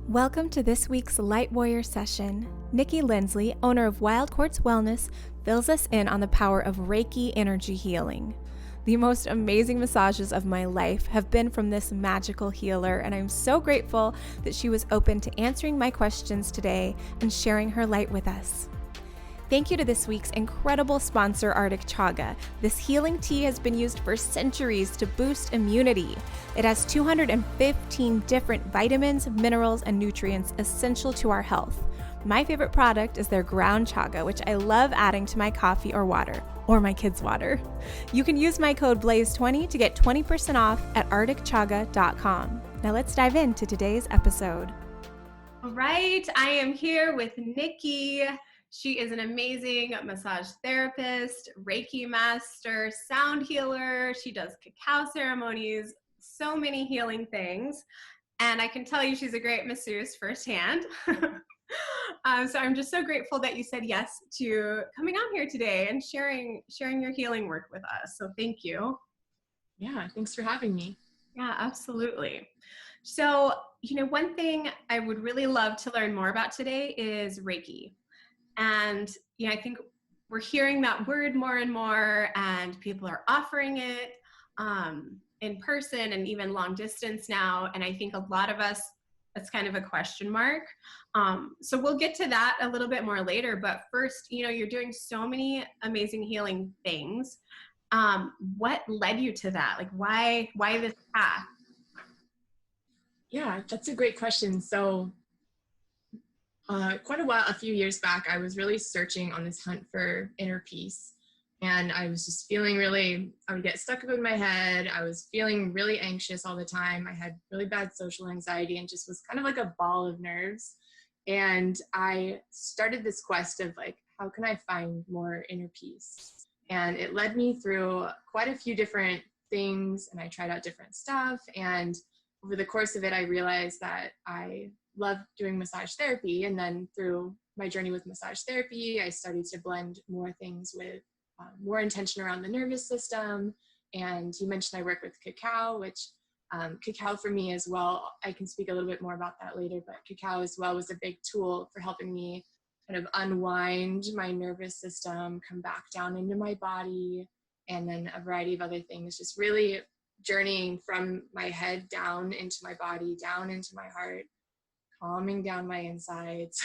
Welcome to this week's Light Warrior session. Nikky Lindsley, owner of Wild Quartz Wellness, fills us in on the power of Reiki energy healing. The most amazing massages of my life have been from this magical healer, and I'm so grateful that she was open to answering my questions today and sharing her light with us. Thank you to this week's incredible sponsor, Arctic Chaga. This healing tea has been used for centuries to boost immunity. It has 215 different vitamins, minerals, and nutrients essential to our health. My favorite product is their ground chaga, which I love adding to my coffee or water, or my kids' water. You can use my code BLAZE20 to get 20% off at arcticchaga.com. Now let's dive into today's episode. All right, I am here with Nikky. She is an amazing massage therapist, Reiki master, sound healer. She does cacao ceremonies, so many healing things. And I can tell you she's a great masseuse firsthand. So I'm just so grateful that you said yes to coming on here today and sharing your healing work with us. So thank you. Yeah, thanks for having me. Yeah, absolutely. So, one thing I would really love to learn more about today is Reiki. And, I think we're hearing that word more and more, and people are offering it in person and even long distance now. And I think a lot of us, it's kind of a question mark. So we'll get to that a little bit more later. But first, you're doing so many amazing healing things. What led you to that? Like, why this path? Yeah, that's a great question. So a few years back, I was really searching on this hunt for inner peace. And I was just feeling I would get stuck up in my head. I was feeling really anxious all the time. I had really bad social anxiety and just was kind of like a ball of nerves. And I started this quest of how can I find more inner peace? And it led me through quite a few different things, and I tried out different stuff. And over the course of it, I realized that I love doing massage therapy. And then through my journey with massage therapy, I started to blend more things with more intention around the nervous system. And you mentioned I work with cacao, which cacao for me as well, I can speak a little bit more about that later, but cacao as well was a big tool for helping me kind of unwind my nervous system, come back down into my body, and then a variety of other things, just really journeying from my head down into my body, down into my heart, calming down my insides.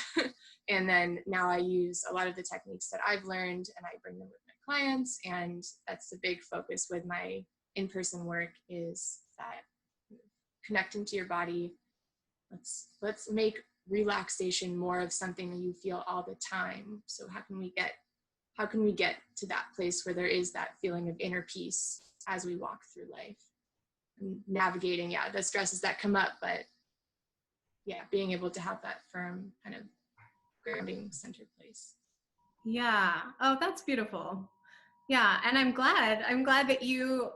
And then now I use a lot of the techniques that I've learned and I bring them with my clients. And that's the big focus with my in-person work, is that connecting to your body. Let's make relaxation more of something that you feel all the time. So how can we get to that place where there is that feeling of inner peace as we walk through life and navigating, the stresses that come up, but being able to have that firm kind of grounding centered place. Yeah. Oh, that's beautiful. Yeah. And I'm glad that you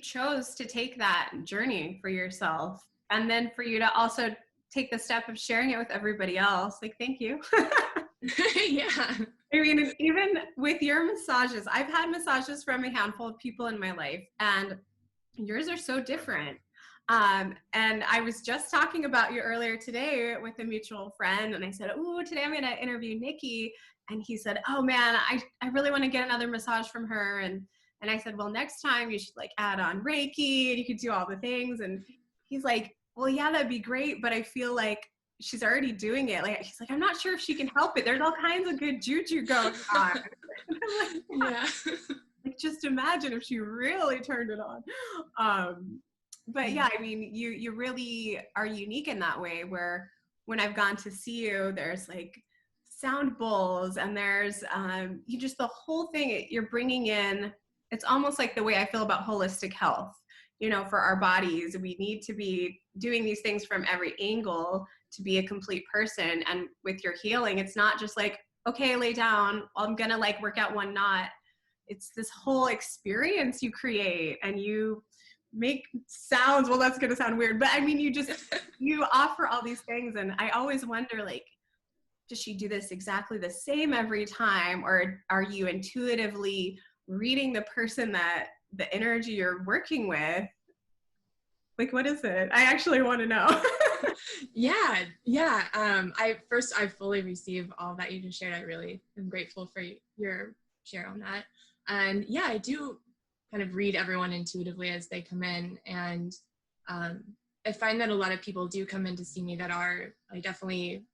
chose to take that journey for yourself, and then for you to also take the step of sharing it with everybody else. Like, thank you. Yeah. I mean, even with your massages, I've had massages from a handful of people in my life, and yours are so different. And I was just talking about you earlier today with a mutual friend, and I said, "Oh, today I'm going to interview Nikky." And he said, "Oh man, I really want to get another massage from her." And I said, "Well, next time you should add on Reiki, and you could do all the things." And he's like, "Well, yeah, that'd be great, but I feel like she's already doing it." He's like, "I'm not sure if she can help it. There's all kinds of good juju going on." Yeah. Just imagine if she really turned it on. But yeah, I mean, you really are unique in that way, where when I've gone to see you, there's sound bowls, and there's you just, the whole thing you're bringing in. It's almost like the way I feel about holistic health. For our bodies, we need to be doing these things from every angle to be a complete person. And with your healing, it's not just okay, lay down, I'm gonna work out one knot. It's this whole experience you create, and you make sounds. Well, that's going to sound weird, but I mean, you offer all these things. And I always wonder, does she do this exactly the same every time? Or are you intuitively reading the person, that the energy you're working with? What is it? I actually want to know. Yeah. I fully receive all that you just shared. I really am grateful for your share on that. And yeah, I do kind of read everyone intuitively as they come in. And I find that a lot of people do come in to see me that are like definitely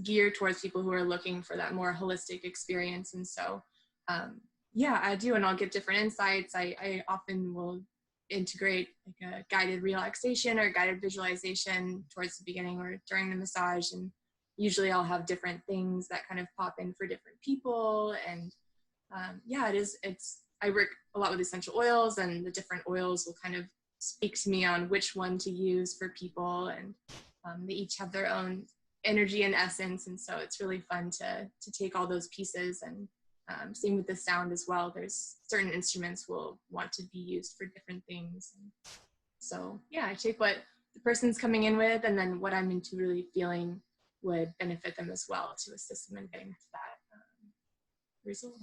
geared towards people who are looking for that more holistic experience. And so, yeah, I do. And I'll get different insights. I often will integrate like a guided relaxation or guided visualization towards the beginning or during the massage. And usually I'll have different things that kind of pop in for different people. And yeah, I work a lot with essential oils, and the different oils will kind of speak to me on which one to use for people. And they each have their own energy and essence. And so it's really fun to take all those pieces. And same with the sound as well. There's certain instruments will want to be used for different things. And so yeah, I take what the person's coming in with, and then what I'm intuitively feeling would benefit them as well to assist them in getting to that result.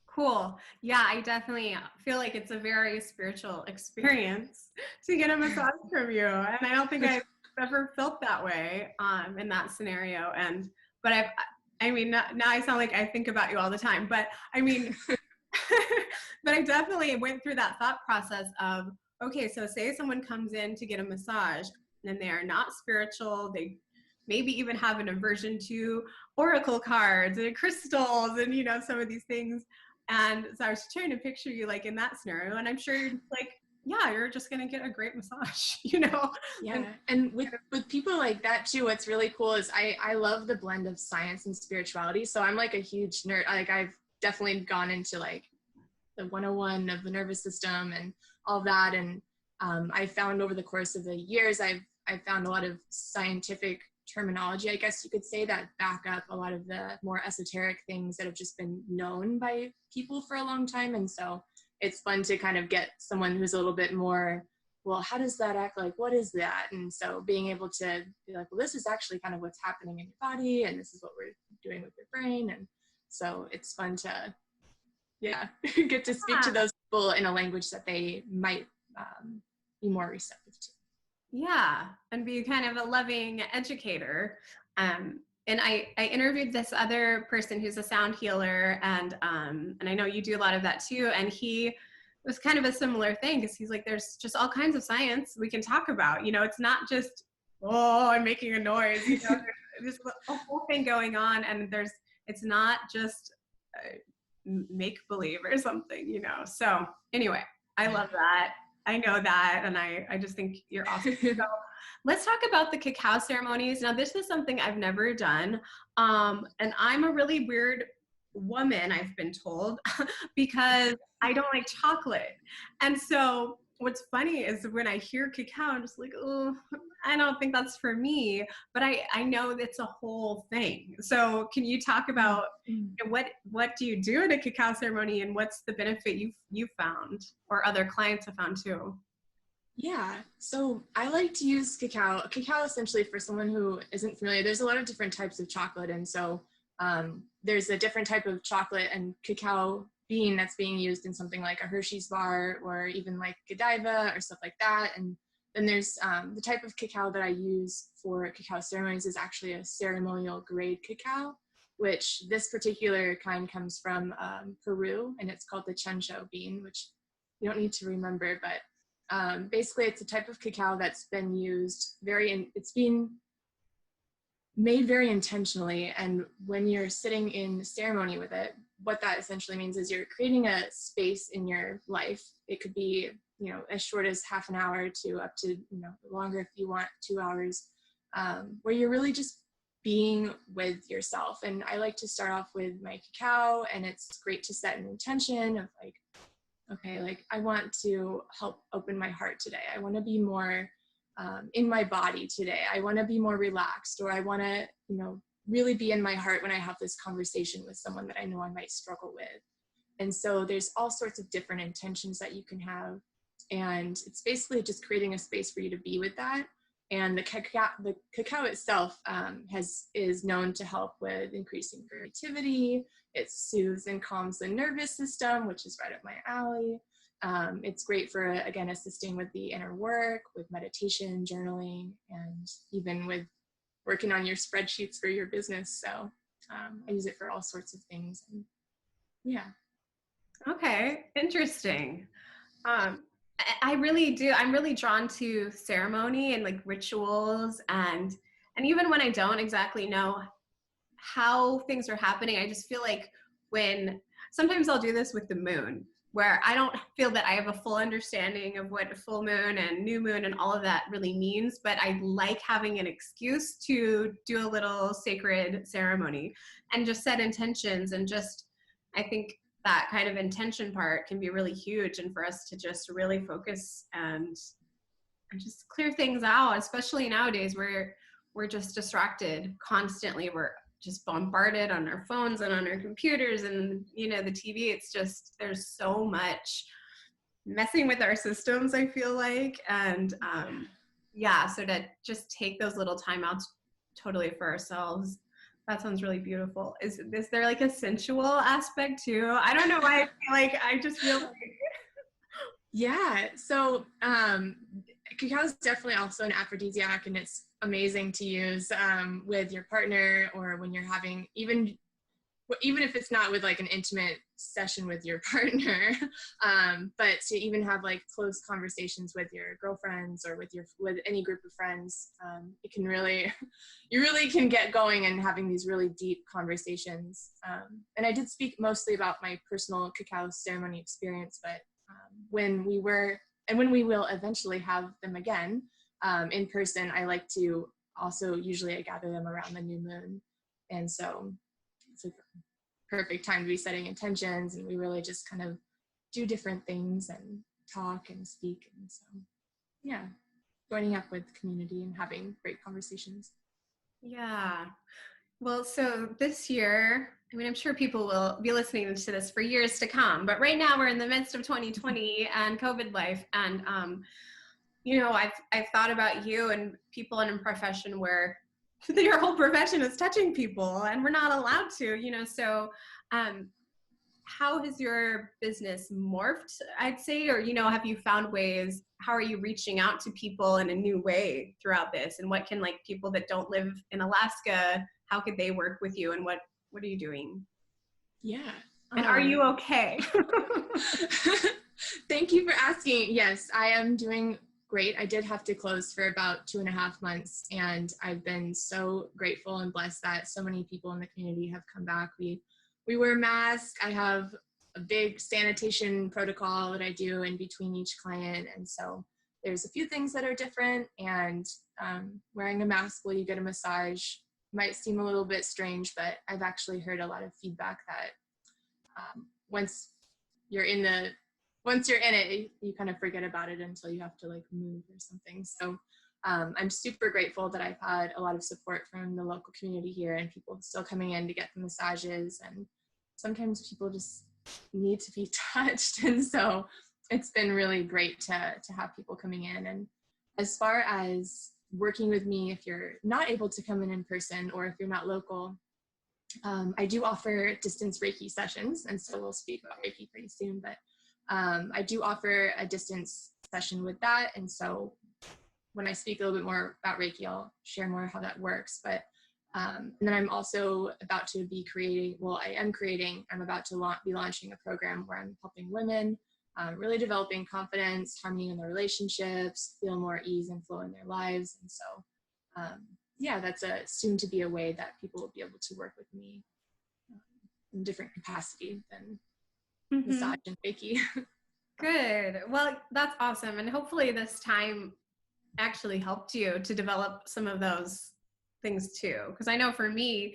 Cool. Yeah, I definitely feel like it's a very spiritual experience to get a massage from you. And I don't think I've ever felt that way in that scenario. But I mean, now I sound like I think about you all the time, but I mean, but I definitely went through that thought process of, okay, so say someone comes in to get a massage and they are not spiritual. They maybe even have an aversion to oracle cards and crystals and, you know, some of these things. And so I was trying to picture you like in that scenario, and I'm sure you're just like, yeah, you're just going to get a great massage, you know? Yeah. And with people like that too, what's really cool is I love the blend of science and spirituality. So I'm like a huge nerd. Like I've definitely gone into like the 101 of the nervous system and all that. And I found over the course of the years, I've found a lot of scientific terminology, I guess you could say, that back up a lot of the more esoteric things that have just been known by people for a long time. And so it's fun to kind of get someone who's a little bit more, well, how does that act? Like, what is that? And so being able to be like, well, this is actually kind of what's happening in your body, and this is what we're doing with your brain. And so it's fun to, yeah, get to speak to those people in a language that they might be more receptive to. Yeah, and be kind of a loving educator. And I interviewed this other person who's a sound healer, and I know you do a lot of that too. And he was kind of a similar thing, because he's like, there's just all kinds of science we can talk about. You know, it's not just, oh, I'm making a noise. You know, there's a whole thing going on, and it's not just make believe or something. You know. So anyway, I love that. I know that, and I just think you're awesome. So let's talk about the cacao ceremonies. Now, this is something I've never done, and I'm a really weird woman, I've been told, because I don't like chocolate. And so what's funny is when I hear cacao, I'm just like, oh, I don't think that's for me, but I know it's a whole thing. So can you talk about what do you do at a cacao ceremony, and what's the benefit you've found, or other clients have found too? Yeah, so I like to use cacao. Cacao, essentially, for someone who isn't familiar, there's a lot of different types of chocolate. And so there's a different type of chocolate and cacao bean that's being used in something like a Hershey's bar, or even like Godiva or stuff like that. And then there's the type of cacao that I use for cacao ceremonies is actually a ceremonial grade cacao, which this particular kind comes from Peru, and it's called the chencho bean, which you don't need to remember, but basically it's a type of cacao that's been used it's been made very intentionally. And when you're sitting in ceremony with it, what that essentially means is you're creating a space in your life. It could be, you know, as short as half an hour to up to, you know, longer if you want, 2 hours, where you're really just being with yourself. And I like to start off with my cacao, and it's great to set an intention of like, okay, like I want to help open my heart today. I want to be more in my body today. I want to be more relaxed, or I want to, you know, really be in my heart when I have this conversation with someone that I know I might struggle with. And so there's all sorts of different intentions that you can have. And it's basically just creating a space for you to be with that. And the cacao itself is known to help with increasing creativity. It soothes and calms the nervous system, which is right up my alley. It's great for, again, assisting with the inner work, with meditation, journaling, and even with working on your spreadsheets for your business. So I use it for all sorts of things. And yeah. Okay, interesting. I really do. I'm really drawn to ceremony and like rituals, and even when I don't exactly know how things are happening, I just feel like when sometimes I'll do this with the moon, where I don't feel that I have a full understanding of what a full moon and new moon and all of that really means, but I like having an excuse to do a little sacred ceremony and just set intentions. And just, I think that kind of intention part can be really huge, and for us to just really focus and just clear things out, especially nowadays where we're just distracted constantly. We're just bombarded on our phones and on our computers and, you know, the TV. It's just, there's so much messing with our systems, I feel like. And yeah, so to just take those little timeouts totally for ourselves, that sounds really beautiful. Is there like a sensual aspect too? I don't know why I feel like, I just feel like. Yeah, so cacao is definitely also an aphrodisiac, and it's amazing to use with your partner, or when you're having, even if it's not with like an intimate session with your partner, but to even have like close conversations with your girlfriends or with any group of friends, it can really, you really can get going and having these really deep conversations. And I did speak mostly about my personal cacao ceremony experience, but when we will eventually have them again in person, I like to also, usually I gather them around the new moon. And so it's a perfect time to be setting intentions, and we really just kind of do different things and talk and speak. And so, yeah, joining up with community and having great conversations. Yeah. Well, so this year, I mean, I'm sure people will be listening to this for years to come, but right now we're in the midst of 2020 and COVID life. And, you know, I've thought about you and people in a profession where your whole profession is touching people and we're not allowed to, you know, so how has your business morphed, I'd say, or, you know, have you found ways, how are you reaching out to people in a new way throughout this? And what can, like, people that don't live in Alaska, how could they work with you, and what are you doing? Yeah. And are you okay? Thank you for asking. Yes, I am doing great. I did have to close for about 2.5 months, and I've been so grateful and blessed that so many people in the community have come back. We wear masks. I have a big sanitation protocol that I do in between each client, and so there's a few things that are different. And wearing a mask while you get a massage might seem a little bit strange, but I've actually heard a lot of feedback that once you're in it, you kind of forget about it until you have to like move or something. So I'm super grateful that I've had a lot of support from the local community here, and people still coming in to get the massages. And sometimes people just need to be touched. And so it's been really great to have people coming in. And as far as working with me, if you're not able to come in person, or if you're not local, I do offer distance Reiki sessions. And so we'll speak about Reiki pretty soon, but I do offer a distance session with that. And so when I speak a little bit more about Reiki, I'll share more how that works. But and then I'm also about to be I'm about to be launching a program where I'm helping women really developing confidence, harmony in their relationships, feel more ease and flow in their lives. And so, yeah, that's soon to be a way that people will be able to work with me in different capacity than massage and Reiki. Good. Well, that's awesome. And hopefully this time actually helped you to develop some of those things too. Because I know for me,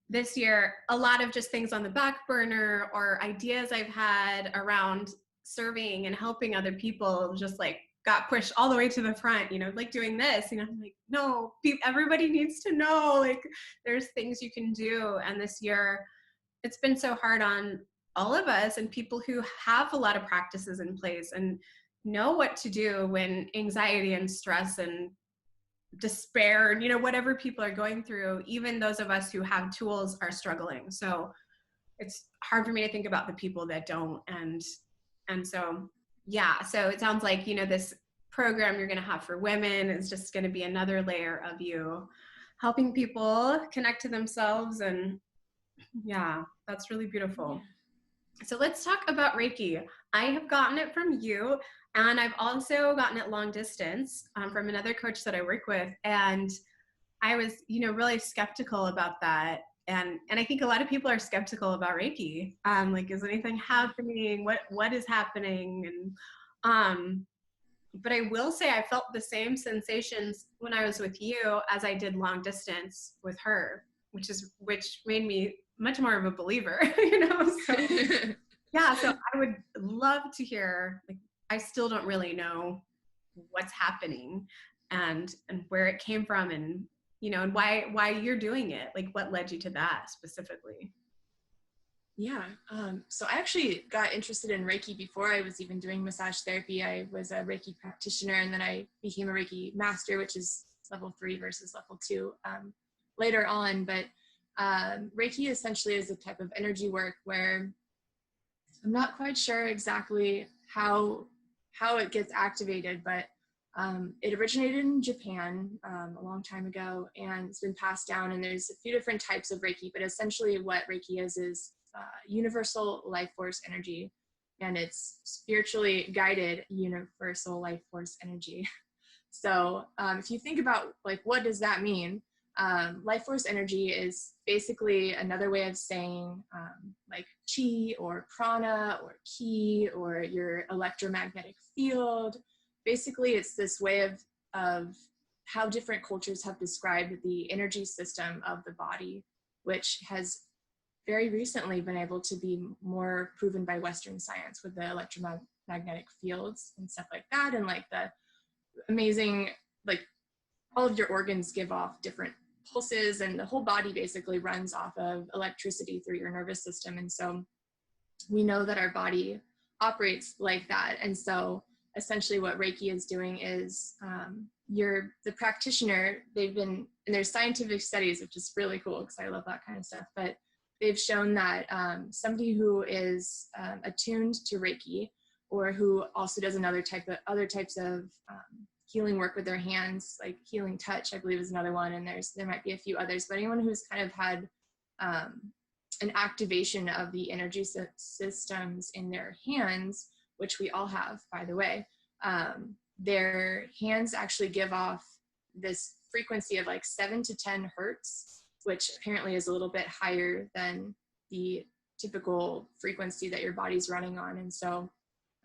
this year, a lot of just things on the back burner or ideas I've had around serving and helping other people just like got pushed all the way to the front, you know, like doing this, you know, I'm like, no, everybody needs to know, like there's things you can do. And this year, it's been so hard on all of us and people who have a lot of practices in place and know what to do when anxiety and stress and despair and, you know, whatever people are going through, even those of us who have tools are struggling. So it's hard for me to think about the people that don't. And so yeah, so it sounds like, this program you're going to have for women is just going to be another layer of you helping people connect to themselves. And yeah, that's really beautiful. So let's talk about Reiki. I have gotten it from you, and I've also gotten it long distance from another coach that I work with. And I was, really skeptical about that. And I think a lot of people are skeptical about Reiki. Like, is anything happening? What is happening? And but I will say I felt the same sensations when I was with you as I did long distance with her, which made me much more of a believer, So yeah, so I would love to hear, like, I still don't really know what's happening and where it came from, and and why you're doing it. Like, what led you to that specifically? Yeah. So I actually got interested in Reiki before I was even doing massage therapy. I was a Reiki practitioner, and then I became a Reiki master, which is level 3 versus level 2 later on. But Reiki essentially is a type of energy work where I'm not quite sure exactly how it gets activated, but it originated in Japan a long time ago, and it's been passed down. And there's a few different types of Reiki, but essentially what Reiki is universal life force energy, and it's spiritually guided universal life force energy. So if you think about, like, what does that mean? Life force energy is basically another way of saying like chi or prana or ki or your electromagnetic field. Basically, it's this way of how different cultures have described the energy system of the body, which has very recently been able to be more proven by Western science with the electromagnetic fields and stuff like that, and like the amazing, like, all of your organs give off different pulses, and the whole body basically runs off of electricity through your nervous system. And so we know that our body operates like that. And so essentially what Reiki is doing is the practitioner, and there's scientific studies, which is really cool because I love that kind of stuff, but they've shown that somebody who is attuned to Reiki, or who also does other types of healing work with their hands, like healing touch, I believe is another one, and there might be a few others, but anyone who's kind of had an activation of the energy systems in their hands, which we all have, by the way, their hands actually give off this frequency of like 7 to 10 hertz, which apparently is a little bit higher than the typical frequency that your body's running on. And so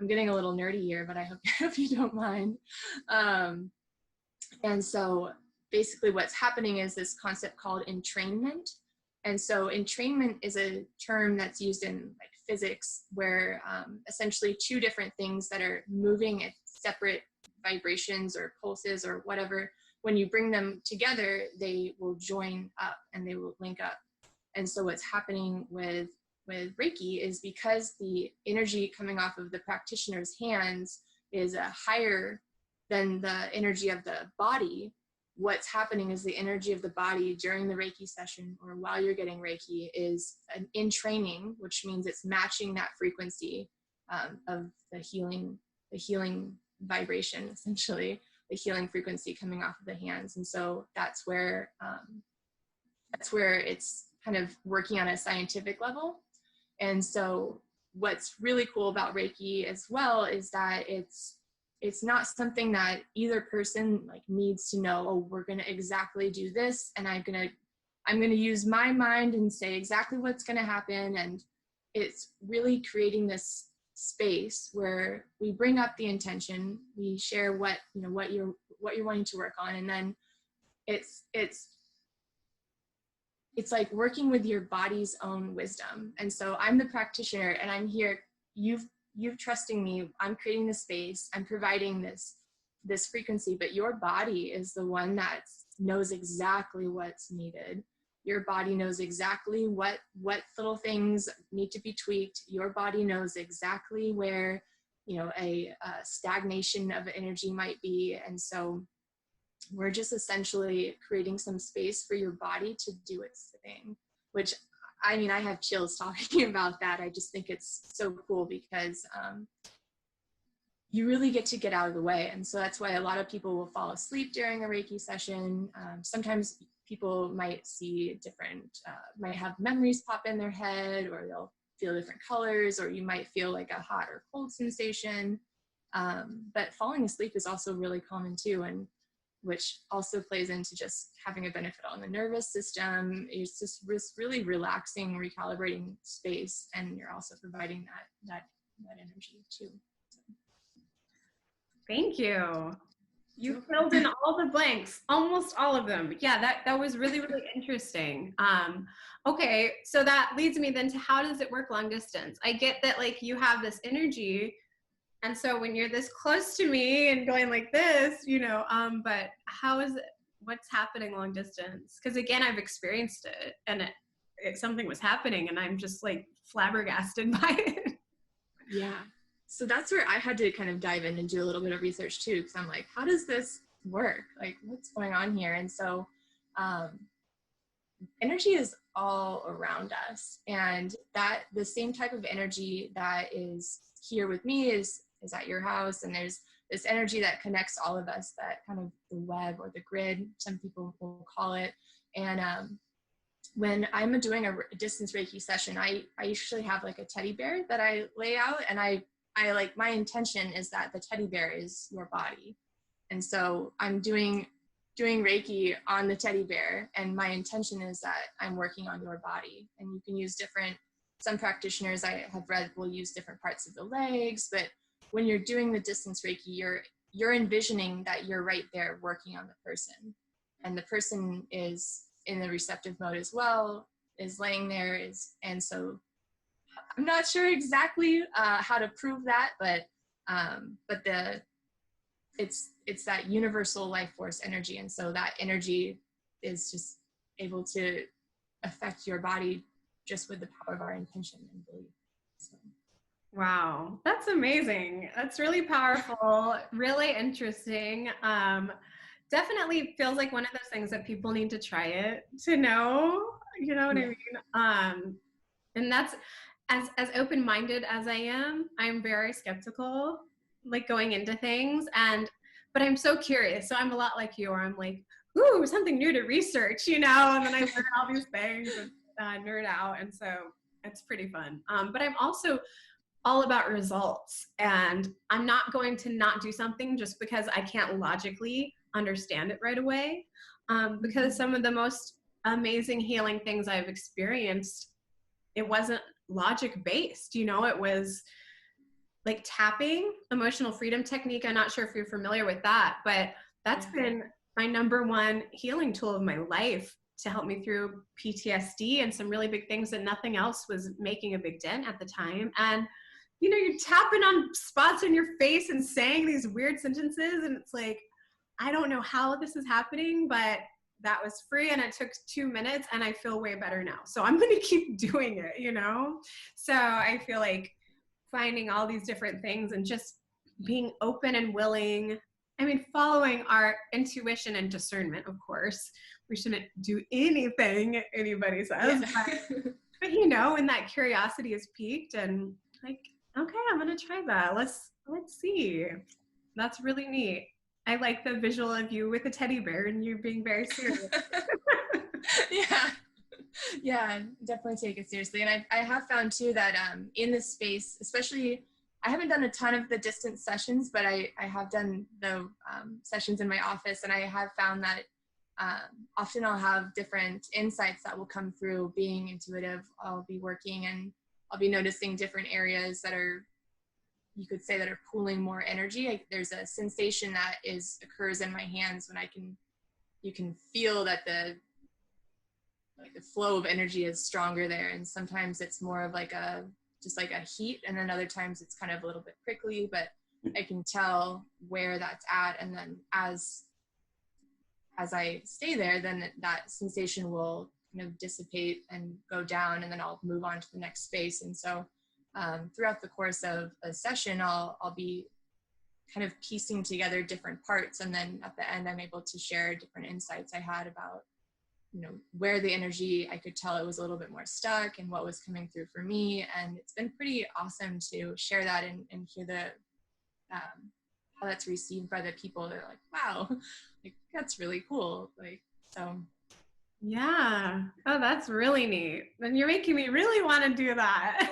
I'm getting a little nerdy here, but I hope you don't mind. And so basically what's happening is this concept called entrainment. And so entrainment is a term that's used in like physics, where essentially two different things that are moving at separate vibrations or pulses or whatever, when you bring them together, they will join up and they will link up. And so what's happening with Reiki is, because the energy coming off of the practitioner's hands is higher than the energy of the body, what's happening is the energy of the body during the Reiki session or while you're getting Reiki is in training, which means it's matching that frequency of the healing vibration, essentially the healing frequency coming off of the hands. And so that's where it's kind of working on a scientific level. And so what's really cool about Reiki as well is that it's not something that either person like needs to know, oh, we're going to exactly do this, and I'm going to use my mind and say exactly what's going to happen. And it's really creating this space where we bring up the intention, we share what you're wanting to work on, and then it's like working with your body's own wisdom. And so I'm the practitioner, and I'm here, you've trusting me, I'm creating the space, I'm providing this frequency, but your body is the one that knows exactly what's needed. Your body knows exactly what little things need to be tweaked. Your body knows exactly where a stagnation of energy might be. And so we're just essentially creating some space for your body to do its thing, which, I mean, I have chills talking about that. I just think it's so cool because you really get to get out of the way. And so that's why a lot of people will fall asleep during a Reiki session. Sometimes people might see might have memories pop in their head, or they'll feel different colors, or you might feel like a hot or cold sensation. But falling asleep is also really common too, and which also plays into just having a benefit on the nervous system. It's just really relaxing, recalibrating space, and you're also providing that energy too. Thank you. You filled in all the blanks, almost all of them. Yeah, that was really, really interesting. Okay, so that leads me then to how does it work long distance? I get that like you have this energy, and so when you're this close to me and going like this, but how is it, what's happening long distance? Because again, I've experienced it, and something was happening, and I'm just like flabbergasted by it. Yeah. So that's where I had to kind of dive in and do a little bit of research too, because I'm like, how does this work? Like, what's going on here? And so energy is all around us, and that the same type of energy that is here with me is at your house, and there's this energy that connects all of us, that kind of the web or the grid, some people will call it. And when I'm doing a distance Reiki session, I usually have like a teddy bear that I lay out, and I like, my intention is that the teddy bear is your body. And so I'm doing Reiki on the teddy bear, and my intention is that I'm working on your body. And you can use some practitioners I have read will use different parts of the legs, but when you're doing the distance Reiki, you're envisioning that you're right there working on the person, and the person is in the receptive mode as well, is laying there, and so I'm not sure exactly how to prove that, but it's that universal life force energy, and so that energy is just able to affect your body just with the power of our intention and belief. So. Wow, that's amazing. That's really powerful, really interesting. Definitely feels like one of those things that people need to try it to know, you know what I mean? And that's, as open-minded as I am, I'm very skeptical, like going into things, but I'm so curious. So I'm a lot like you, where I'm like, ooh, something new to research, and then I learn all these things and nerd out. And so it's pretty fun. But I'm also all about results, and I'm not going to not do something just because I can't logically understand it right away. Because some of the most amazing healing things I've experienced, it wasn't logic based, it was like tapping, emotional freedom technique. I'm not sure if you're familiar with that, but that's been my number one healing tool of my life to help me through PTSD and some really big things that nothing else was making a big dent at the time. And you're tapping on spots in your face and saying these weird sentences, and it's like, I don't know how this is happening, but that was free, and it took 2 minutes, and I feel way better now. So I'm going to keep doing it, So I feel like finding all these different things and just being open and willing. I mean, following our intuition and discernment, of course. We shouldn't do anything anybody says, but when that curiosity is piqued, and like, okay, I'm going to try that. Let's see. That's really neat. I like the visual of you with a teddy bear and you being very serious. Yeah, definitely take it seriously. And I have found too that in this space, especially, I haven't done a ton of the distance sessions, but I have done the sessions in my office, and I have found that often I'll have different insights that will come through being intuitive. I'll be working and I'll be noticing different areas that are, you could say, that are pooling more energy. There's a sensation that occurs in my hands when you can feel that the flow of energy is stronger there. And sometimes it's more of just like a heat, and then other times it's kind of a little bit prickly, but I can tell where that's at. And then as I stay there, then that sensation will kind of dissipate and go down, and then I'll move on to the next space. And so throughout the course of a session, I'll be kind of piecing together different parts, and then at the end I'm able to share different insights I had about where the energy, I could tell it was a little bit more stuck, and what was coming through for me. And it's been pretty awesome to share that and hear the how that's received by the people. They're like, wow, like that's really cool. Like, so. Yeah. Oh, that's really neat. And you're making me really want to do that.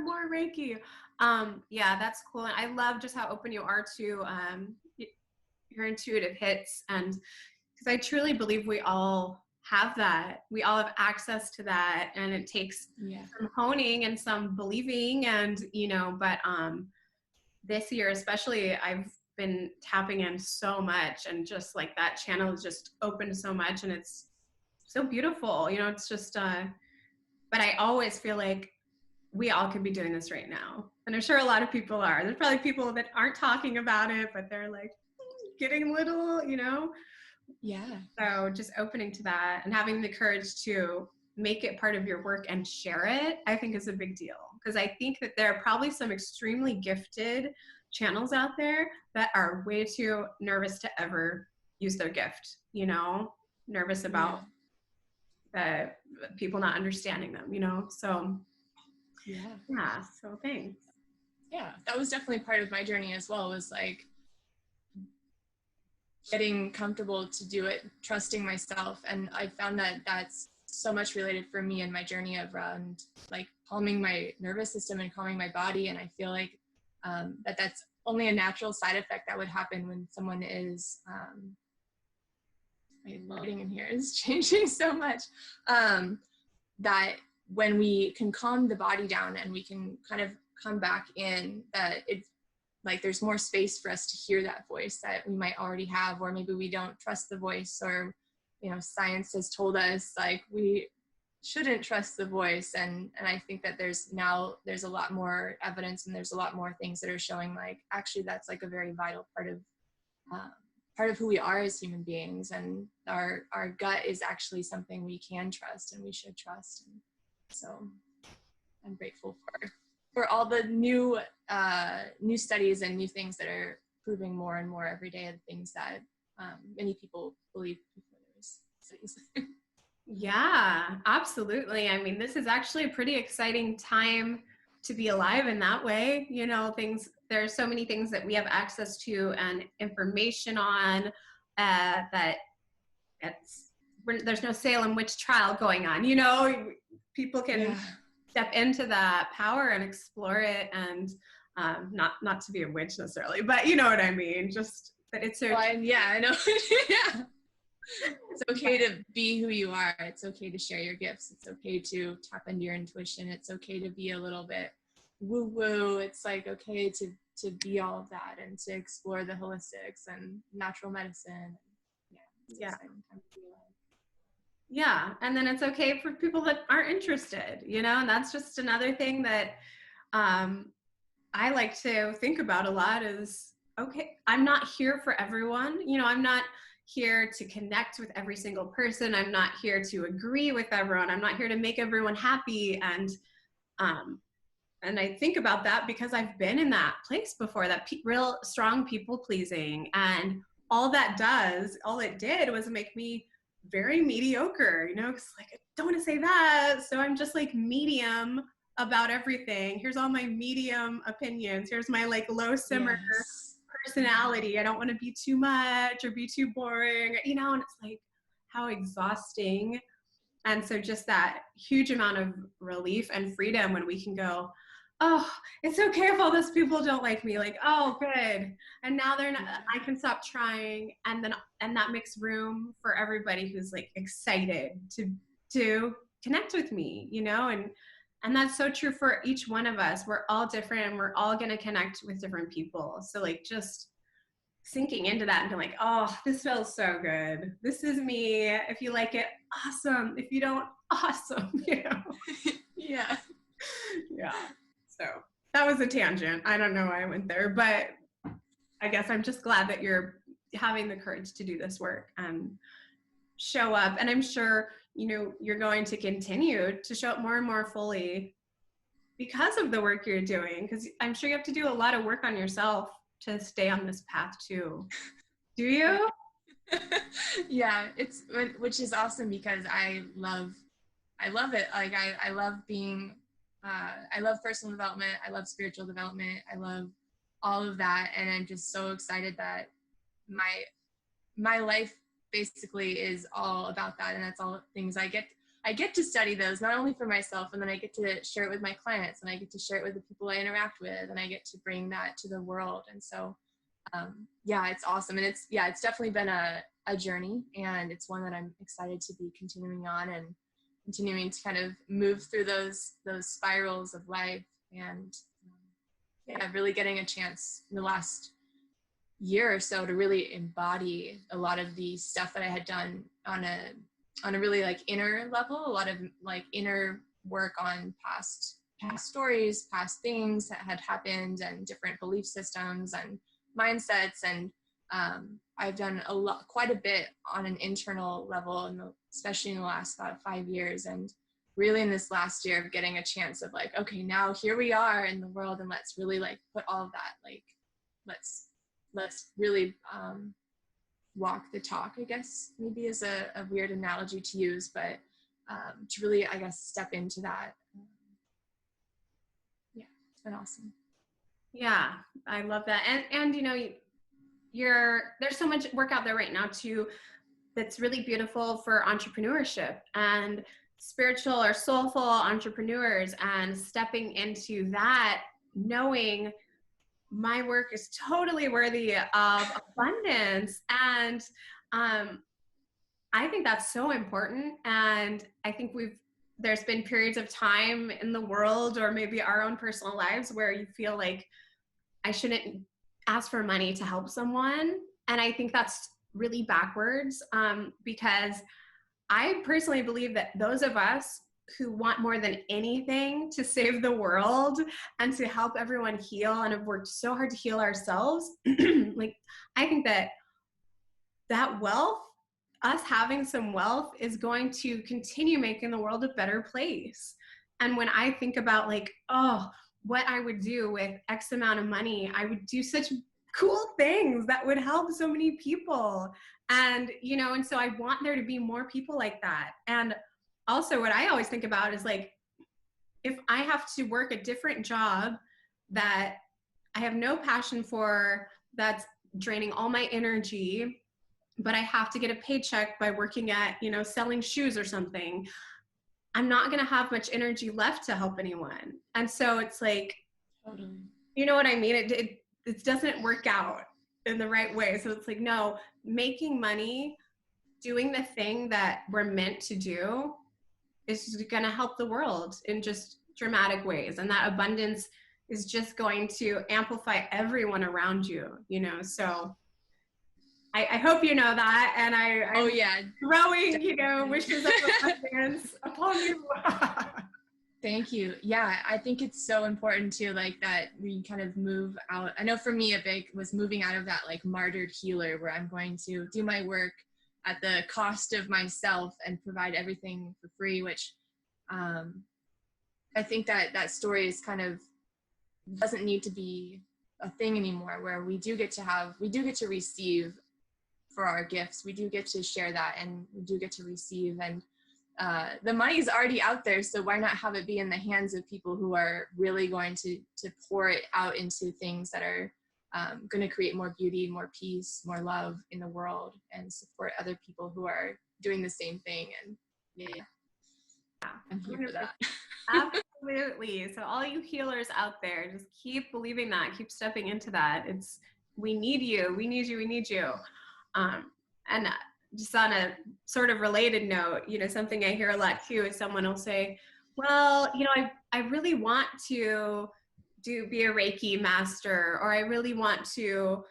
more Reiki. Yeah, that's cool. And I love just how open you are to your intuitive hits, and because I truly believe we all have that. We all have access to that, and it takes some honing and some believing, and but this year especially, I've been tapping in so much, and just like that channel is just opened so much, and it's so beautiful. It's just but I always feel like we all could be doing this right now, and I'm sure a lot of people are. There's probably people that aren't talking about it, but they're like getting little, Yeah. So just opening to that and having the courage to make it part of your work and share it, I think is a big deal. Because I think that there are probably some extremely gifted channels out there that are way too nervous to ever use their gift, nervous about people not understanding them, so so thanks. Yeah, that was definitely part of my journey as well, was like getting comfortable to do it, trusting myself. And I found that that's so much related for me in my journey around like calming my nervous system and calming my body. And I feel like that's only a natural side effect that would happen when someone is my lighting in here is changing so much, that when we can calm the body down and we can kind of come back in, that it's like there's more space for us to hear that voice that we might already have, or maybe we don't trust the voice, or science has told us like we shouldn't trust the voice. And I think that there's a lot more evidence, and there's a lot more things that are showing like actually that's like a very vital part of who we are as human beings, and our gut is actually something we can trust and we should trust. And so I'm grateful for all the new studies and new things that are proving more and more every day, of things that many people believe before those studies. Yeah, absolutely. I mean, this is actually a pretty exciting time to be alive in that way. There are so many things that we have access to and information on that there's no Salem witch trial going on. People can step into that power and explore it, and not to be a witch necessarily, but you know what I mean. Just that it's so. I know. Yeah. It's okay to be who you are. It's okay to share your gifts. It's okay to tap into your intuition. It's okay to be a little bit woo-woo. It's like okay to be all of that and to explore the holistics and natural medicine. Yeah. Yeah. And then it's okay for people that aren't interested, and that's just another thing that I like to think about a lot is, okay, I'm not here for everyone. I'm not here to connect with every single person. I'm not here to agree with everyone. I'm not here to make everyone happy. And I think about that because I've been in that place before, that real strong people pleasing. And all it did was make me very mediocre, because like, I don't want to say that. So I'm just like medium about everything. Here's all my medium opinions. Here's my like low simmer personality. I don't want to be too much or be too boring, and it's like how exhausting. And so just that huge amount of relief and freedom when we can go, oh, it's okay if all those people don't like me. Like, oh, good. And now they're not, I can stop trying. And that makes room for everybody who's like excited to connect with me, and that's so true for each one of us. We're all different, and we're all going to connect with different people. So like just sinking into that and being like, oh, this feels so good. This is me. If you like it, awesome. If you don't, awesome. Yeah. Yeah. So that was a tangent. I don't know why I went there, but I guess I'm just glad that you're having the courage to do this work and show up. And I'm sure, you're going to continue to show up more and more fully because of the work you're doing, because I'm sure you have to do a lot of work on yourself to stay on this path too. Do you? Yeah, which is awesome because I love it. Like I love being, I love personal development. I love spiritual development. I love all of that. And I'm just so excited that my life basically is all about that. And that's all things I get to study those, not only for myself, and then I get to share it with my clients, and I get to share it with the people I interact with, and I get to bring that to the world. And so, yeah, it's awesome. And it's definitely been a journey, and it's one that I'm excited to be continuing on and continuing to kind of move through those spirals of life. And yeah, really getting a chance in the last year or so to really embody a lot of the stuff that I had done on a really like inner level, a lot of like inner work on past stories, past things that had happened, and different belief systems and mindsets. And I've done quite a bit on an internal level, especially in the last about 5 years. And really in this last year of getting a chance of like, okay, now here we are in the world, and let's really like put all of that, like, let's really walk the talk, I guess maybe is a weird analogy to use, but to really, I guess, step into that. Yeah, it's been awesome. Yeah, I love that. And you know, there's so much work out there right now too that's really beautiful for entrepreneurship and spiritual or soulful entrepreneurs, and stepping into that, knowing my work is totally worthy of abundance. And I think that's so important. And I think there's been periods of time in the world, or maybe our own personal lives, where you feel like I shouldn't ask for money to help someone. And I think that's really backwards, because I personally believe that those of us who want more than anything to save the world and to help everyone heal, and have worked so hard to heal ourselves, like, I think that wealth, us having some wealth, is going to continue making the world a better place. And when I think about like, oh, what I would do with X amount of money, I would do such cool things that would help so many people. And, you know, and so I want there to be more people like that. And also what I always think about is like, if I have to work a different job that I have no passion for, that's draining all my energy, but I have to get a paycheck by working at, you know, selling shoes or something, I'm not going to have much energy left to help anyone. And so it's like, Totally. You know what I mean? It doesn't work out in the right way. So it's like, no, making money, doing the thing that we're meant to do is going to help the world in just dramatic ways. And that abundance is just going to amplify everyone around you, you know? So I hope you know that. And I'm throwing, you know, wishes of abundance upon you. Thank you. Yeah, I think it's so important too, like that we kind of move out. I know for me, a big was moving out of that like martyred healer, where I'm going to do my work at the cost of myself and provide everything for free, which I think that story is kind of doesn't need to be a thing anymore, where we do get to receive for our gifts. We do get to share that, and we do get to receive, and the money is already out there, so why not have it be in the hands of people who are really going to pour it out into things that are going to create more beauty, more peace, more love in the world, and support other people who are doing the same thing. And yeah, I'm here for that. Absolutely. So all you healers out there, just keep believing that, keep stepping into that. We need you, we need you, we need you. And just on a sort of related note, you know, something I hear a lot too is someone will say, well, you know, I really want to be a Reiki master, or I really want to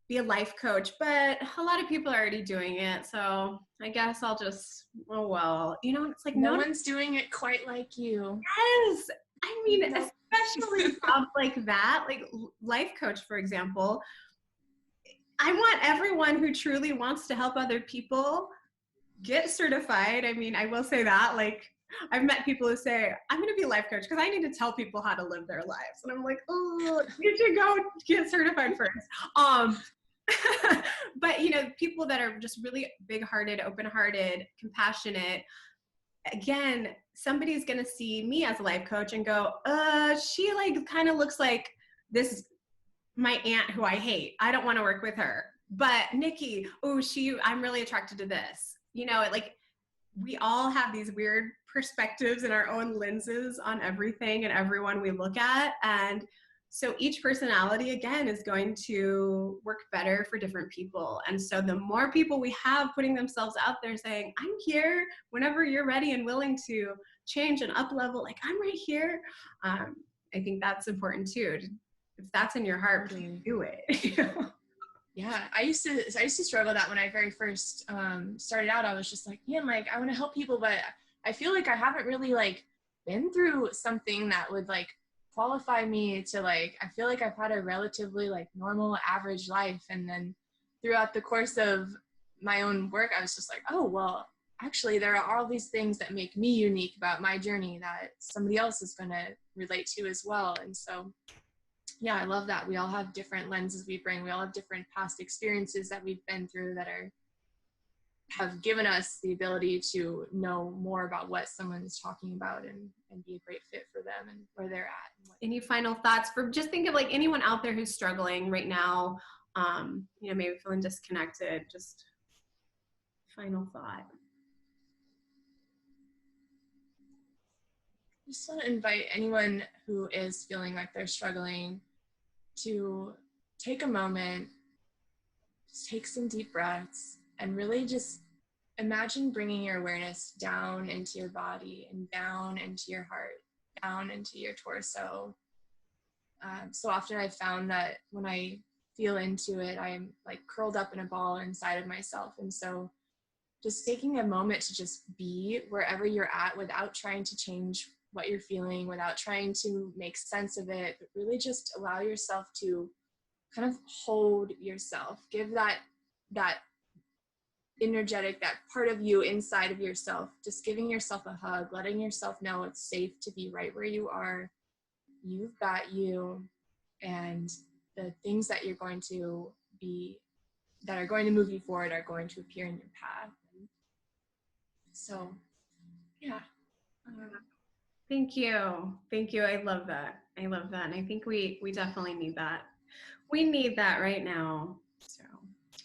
be a life coach, but a lot of people are already doing it. So I guess I'll just, oh, well, you know, it's like, no one's doing it quite like you. Yes. I mean, especially stuff like that, like life coach, for example. I want everyone who truly wants to help other people get certified. I mean, I will say that, like, I've met people who say, I'm going to be a life coach because I need to tell people how to live their lives. And I'm like, oh, you should go get certified first. But, you know, people that are just really big-hearted, open-hearted, compassionate, again, somebody's going to see me as a life coach and go, she like kind of looks like this my aunt who I hate. I don't want to work with her. But Nikki, I'm really attracted to this. Like we all have these weird perspectives and our own lenses on everything and everyone we look at. And so each personality, again, is going to work better for different people. And so the more people we have putting themselves out there saying, I'm here whenever you're ready and willing to change and up level, like I'm right here. I think that's important too. If that's in your heart, please do it. Yeah, I used to struggle with that when I very first started out. I was just like, man, like I want to help people, but I feel like I haven't really like been through something that would like qualify me to like, I feel like I've had a relatively like normal average life. And then throughout the course of my own work, I was just like, oh, well, actually there are all these things that make me unique about my journey that somebody else is going to relate to as well. And so yeah, I love that. We all have different lenses we bring. We all have different past experiences that we've been through that have given us the ability to know more about what someone's talking about and be a great fit for them and where they're at. Any final thoughts just think of like anyone out there who's struggling right now, maybe feeling disconnected, just final thought. I just want to invite anyone who is feeling like they're struggling to take a moment, just take some deep breaths, and really just imagine bringing your awareness down into your body and down into your heart, down into your torso. So often I've found that when I feel into it, I'm like curled up in a ball inside of myself. And so just taking a moment to just be wherever you're at without trying to change what you're feeling, without trying to make sense of it, but really just allow yourself to kind of hold yourself, give that energetic, that part of you inside of yourself, just giving yourself a hug, letting yourself know it's safe to be right where you are. You've got you, and the things that you're going to be, that are going to move you forward, are going to appear in your path. So, yeah. Thank you. I love that. And I think we definitely need that. We need that right now. So,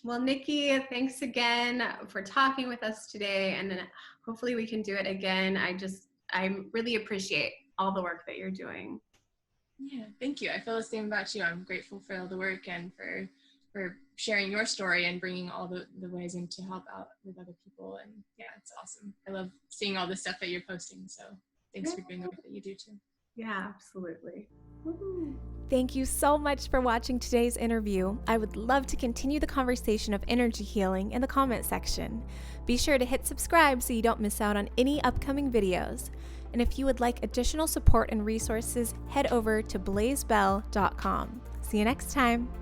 well, Nikky, thanks again for talking with us today. And then hopefully we can do it again. I really appreciate all the work that you're doing. Yeah, thank you. I feel the same about you. I'm grateful for all the work and for sharing your story and bringing all the ways in to help out with other people. And yeah, it's awesome. I love seeing all the stuff that you're posting. So thanks for doing the work that you do too. Yeah, absolutely. Thank you so much for watching today's interview. I would love to continue the conversation of energy healing in the comment section. Be sure to hit subscribe so you don't miss out on any upcoming videos. And if you would like additional support and resources, head over to blazebell.com. See you next time.